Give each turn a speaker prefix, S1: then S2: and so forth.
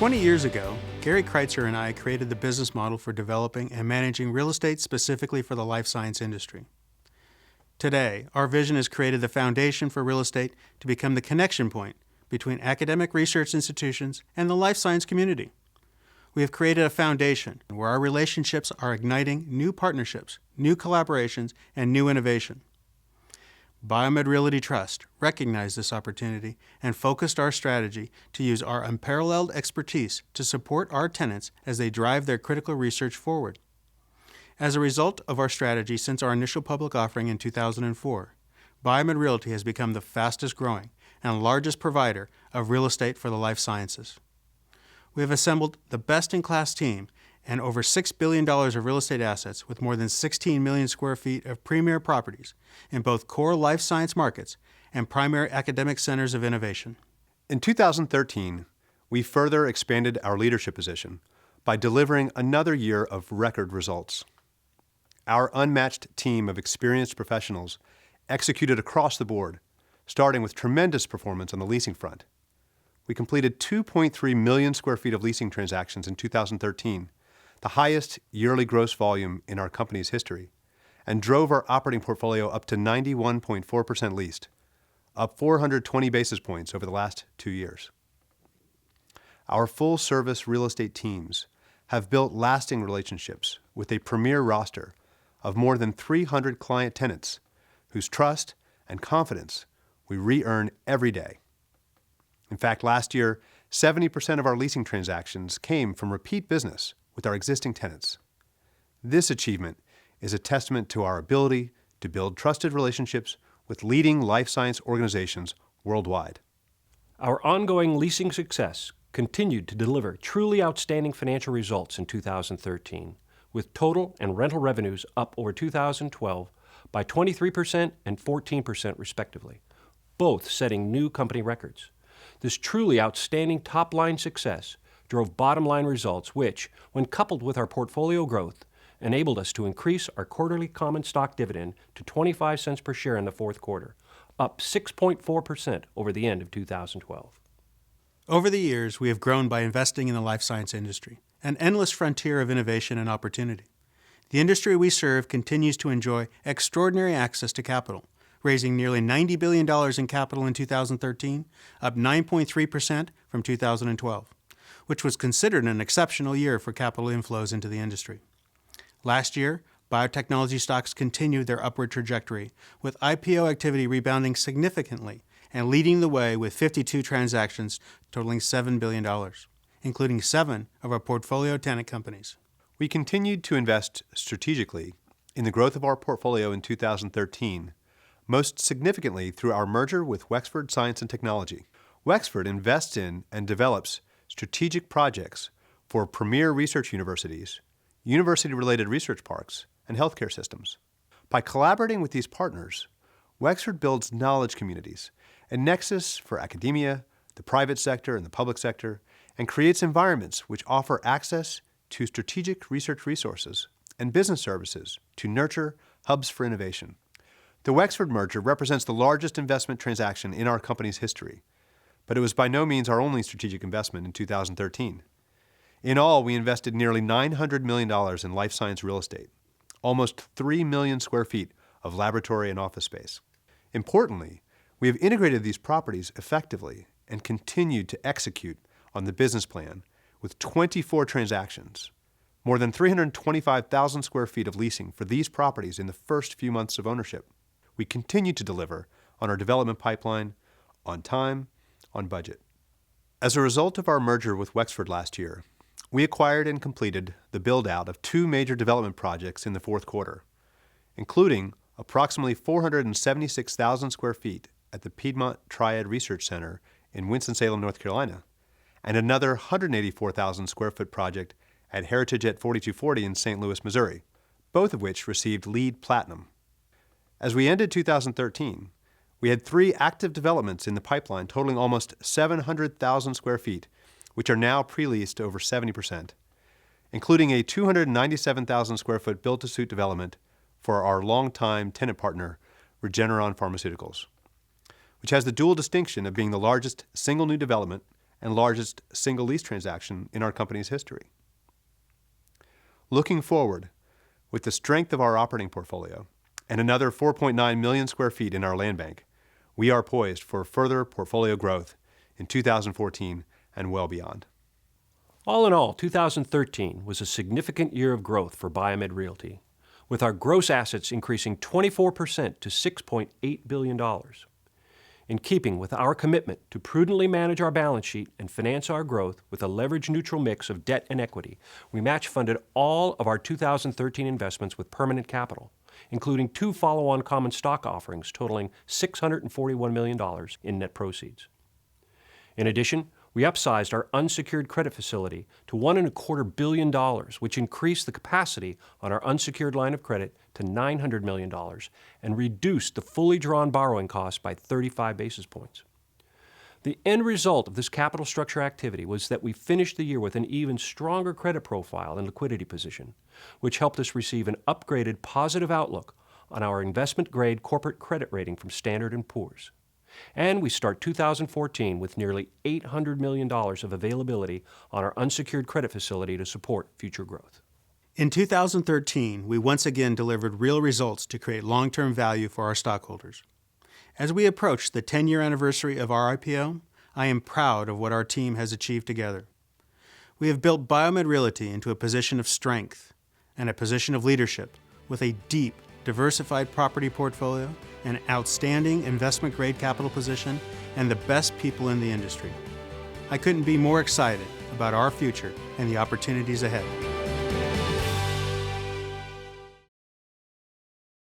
S1: 20 years ago, Gary Kreitzer and I created the business model for developing and managing real estate specifically for the life science industry. Today, our vision has created the foundation for real estate to become the connection point between academic research institutions and the life science community. We have created a foundation where our relationships are igniting new partnerships, new collaborations, and new innovation. BioMed Realty Trust recognized this opportunity and focused our strategy to use our unparalleled expertise to support our tenants as they drive their critical research forward. As a result of our strategy since our initial public offering in 2004, BioMed Realty has become the fastest growing and largest provider of real estate for the life sciences. We have assembled the best-in-class team and over $6 billion of real estate assets with more than 16 million square feet of premier properties in both core life science markets and primary academic centers of innovation.
S2: In 2013, we further expanded our leadership position by delivering another year of record results. Our unmatched team of experienced professionals executed across the board, starting with tremendous performance on the leasing front. We completed 2.3 million square feet of leasing transactions in 2013, the highest yearly gross volume in our company's history, and drove our operating portfolio up to 91.4% leased, up 420 basis points over the last 2 years. Our full-service real estate teams have built lasting relationships with a premier roster of more than 300 client tenants whose trust and confidence we re-earn every day. In fact, last year, 70% of our leasing transactions came from repeat business with our existing tenants. This achievement is a testament to our ability to build trusted relationships with leading life science organizations worldwide.
S3: Our ongoing leasing success continued to deliver truly outstanding financial results in 2013, with total and rental revenues up over 2012 by 23% and 14% respectively, both setting new company records. This truly outstanding top-line success drove bottom-line results which, when coupled with our portfolio growth, enabled us to increase our quarterly common stock dividend to 25 cents per share in the fourth quarter, up 6.4% over the end of 2012.
S1: Over the years, we have grown by investing in the life science industry, an endless frontier of innovation and opportunity. The industry we serve continues to enjoy extraordinary access to capital, raising nearly $90 billion in capital in 2013, up 9.3% from 2012, which was considered an exceptional year for capital inflows into the industry. Last year, biotechnology stocks continued their upward trajectory, with IPO activity rebounding significantly and leading the way with 52 transactions totaling $7 billion, including 7 of our portfolio tenant companies.
S2: We continued to invest strategically in the growth of our portfolio in 2013, most significantly through our merger with Wexford Science and Technology. Wexford invests in and develops strategic projects for premier research universities, university-related research parks, and healthcare systems. By collaborating with these partners, Wexford builds knowledge communities, a nexus for academia, the private sector, and the public sector, and creates environments which offer access to strategic research resources and business services to nurture hubs for innovation. The Wexford merger represents the largest investment transaction in our company's history, but it was by no means our only strategic investment in 2013. In all, we invested nearly $900 million in life science real estate, almost 3 million square feet of laboratory and office space. Importantly, we have integrated these properties effectively and continued to execute on the business plan with 24 transactions, more than 325,000 square feet of leasing for these properties in the first few months of ownership. We continue to deliver on our development pipeline, on time, on budget. As a result of our merger with Wexford last year, we acquired and completed the build-out of 2 major development projects in the fourth quarter, including approximately 476,000 square feet at the Piedmont Triad Research Center in Winston-Salem, North Carolina, and another 184,000 square foot project at Heritage at 4240 in St. Louis, Missouri, both of which received LEED Platinum. As we ended 2013, we had 3 active developments in the pipeline totaling almost 700,000 square feet, which are now pre-leased over 70%, including a 297,000 square foot built-to-suit development for our longtime tenant partner, Regeneron Pharmaceuticals, which has the dual distinction of being the largest single new development and largest single lease transaction in our company's history. Looking forward, with the strength of our operating portfolio and another 4.9 million square feet in our land bank, we are poised for further portfolio growth in 2014 and well beyond.
S3: All in all, 2013 was a significant year of growth for BioMed Realty, with our gross assets increasing 24% to $6.8 billion. In keeping with our commitment to prudently manage our balance sheet and finance our growth with a leverage-neutral mix of debt and equity, we match-funded all of our 2013 investments with permanent capital, including 2 follow-on common stock offerings totaling $641 million in net proceeds. In addition, we upsized our unsecured credit facility to $1.25 billion, which increased the capacity on our unsecured line of credit to $900 million and reduced the fully drawn borrowing cost by 35 basis points. The end result of this capital structure activity was that we finished the year with an even stronger credit profile and liquidity position, which helped us receive an upgraded positive outlook on our investment-grade corporate credit rating from Standard & Poor's. And we start 2014 with nearly $800 million of availability on our unsecured credit facility to support future growth.
S1: In 2013, we once again delivered real results to create long-term value for our stockholders. As we approach the 10-year anniversary of our IPO, I am proud of what our team has achieved together. We have built BioMed Realty into a position of strength and a position of leadership with a deep, diversified property portfolio, an outstanding investment-grade capital position, and the best people in the industry. I couldn't be more excited about our future and the opportunities ahead.